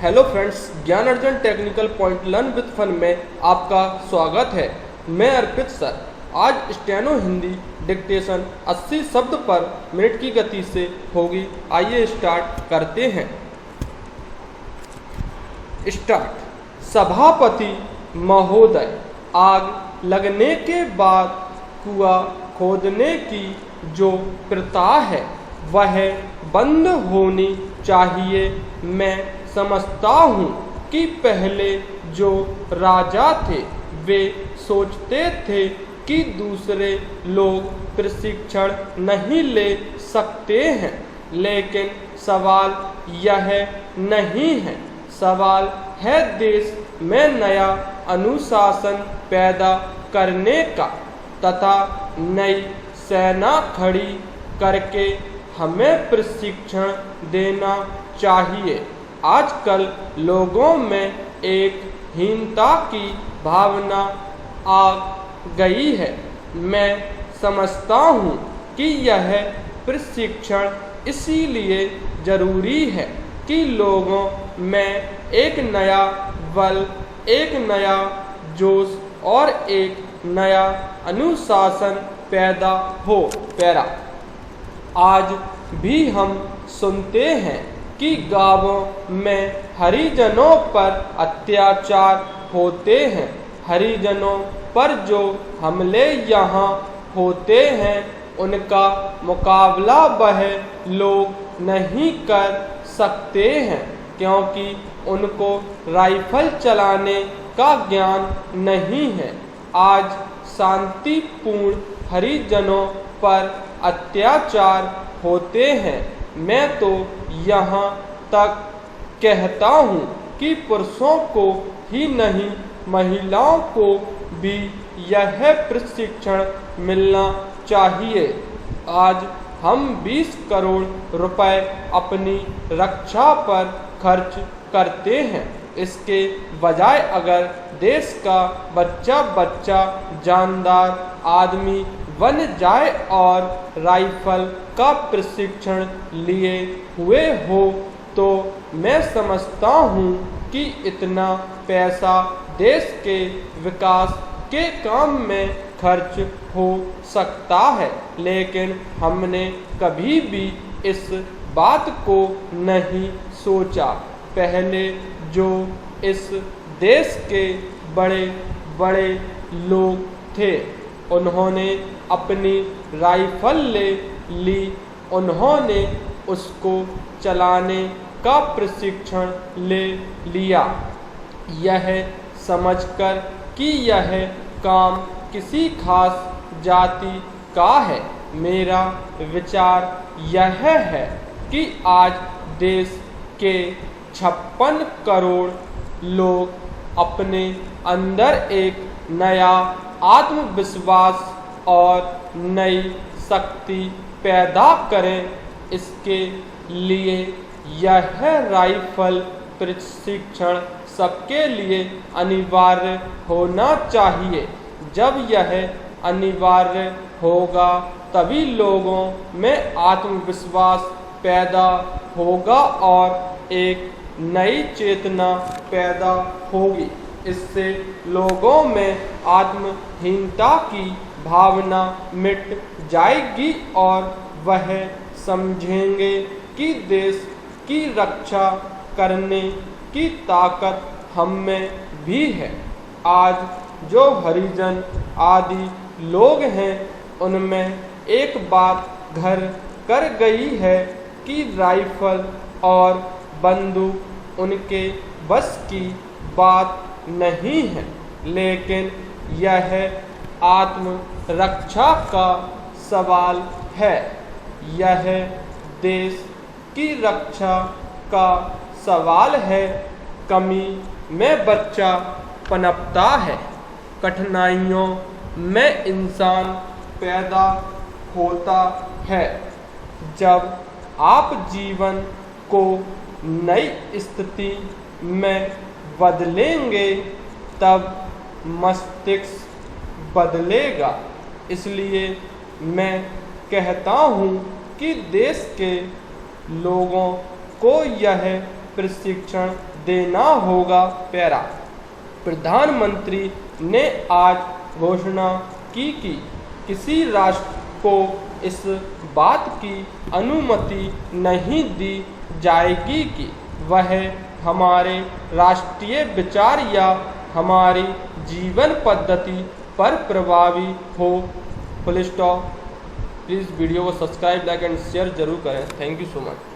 Hello friends, Gyan Arjan technical point learn with fun में आपका स्वागत है। मैं अर्पित सर। आज स्टेनो हिंदी डिक्टेशन 80 शब्द पर मिनट की गति से होगी। आइए स्टार्ट करते हैं। स्टार्ट। सभापति महोदय, आग लगने के बाद कुआं खोदने की जो प्रथा है वह बंद होनी चाहिए। मैं समझता हूँ कि पहले जो राजा थे वे सोचते थे कि दूसरे लोग प्रशिक्षण नहीं ले सकते हैं, लेकिन सवाल यह नहीं है। सवाल है देश में नया अनुशासन पैदा करने का तथा नई सेना खड़ी करके हमें प्रशिक्षण देना चाहिए। आजकल लोगों में एक हीनता की भावना आ गई है। मैं समझता हूँ कि यह प्रशिक्षण इसीलिए जरूरी है कि लोगों में एक नया बल, एक नया जोश और एक नया अनुशासन पैदा हो। पैरा। आज भी हम सुनते हैं कि गांवों में हरिजनों पर अत्याचार होते हैं। हरिजनों पर जो हमले यहाँ होते हैं उनका मुकाबला वह लोग नहीं कर सकते हैं, क्योंकि उनको राइफल चलाने का ज्ञान नहीं है। आज शांतिपूर्ण हरिजनों पर अत्याचार होते हैं। मैं तो यहाँ तक कहता हूँ कि पुरुषों को ही नहीं, महिलाओं को भी यह प्रशिक्षण मिलना चाहिए। आज हम 20 करोड़ रुपए अपनी रक्षा पर खर्च करते हैं। इसके बजाय अगर देश का बच्चा बच्चा जानदार आदमी बन जाए और राइफल का प्रशिक्षण लिए हुए हो तो मैं समझता हूँ कि इतना पैसा देश के विकास के काम में खर्च हो सकता है। लेकिन हमने कभी भी इस बात को नहीं सोचा। पहले जो इस देश के बड़े बड़े लोग थे उन्होंने अपनी राइफल ले ली, उन्होंने उसको चलाने का प्रशिक्षण ले लिया, यह समझकर कि यह काम किसी खास जाति का है। मेरा विचार यह है कि आज देश के 56 करोड़ लोग अपने अंदर एक नया आत्मविश्वास और नई शक्ति पैदा करें। इसके लिए यह राइफल प्रशिक्षण सबके लिए अनिवार्य होना चाहिए। जब यह अनिवार्य होगा तभी लोगों में आत्मविश्वास पैदा होगा और एक नई चेतना पैदा होगी। इससे लोगों में आत्महीनता की भावना मिट जाएगी और वह समझेंगे कि देश की रक्षा करने की ताकत हम में भी है। आज जो हरिजन आदि लोग हैं उनमें एक बात घर कर गई है कि राइफल और बंदूक उनके बस की बात नहीं है, लेकिन यह आत्मरक्षा का सवाल है। यह देश की रक्षा का सवाल है। कमी में बच्चा पनपता है, कठिनाइयों में इंसान पैदा होता है। जब आप जीवन को नई स्थिति में बदलेंगे तब मस्तिष्क बदलेगा। इसलिए मैं कहता हूँ कि देश के लोगों को यह प्रशिक्षण देना होगा पैरा। प्रधानमंत्री ने आज घोषणा की कि किसी राष्ट्र को इस बात की अनुमति नहीं दी जाएगी कि वह हमारे राष्ट्रीय विचार या हमारी जीवन पद्धति पर प्रभावी हो। Full stop. प्लीज़ वीडियो को सब्सक्राइब, लाइक एंड शेयर जरूर करें। Thank you so much.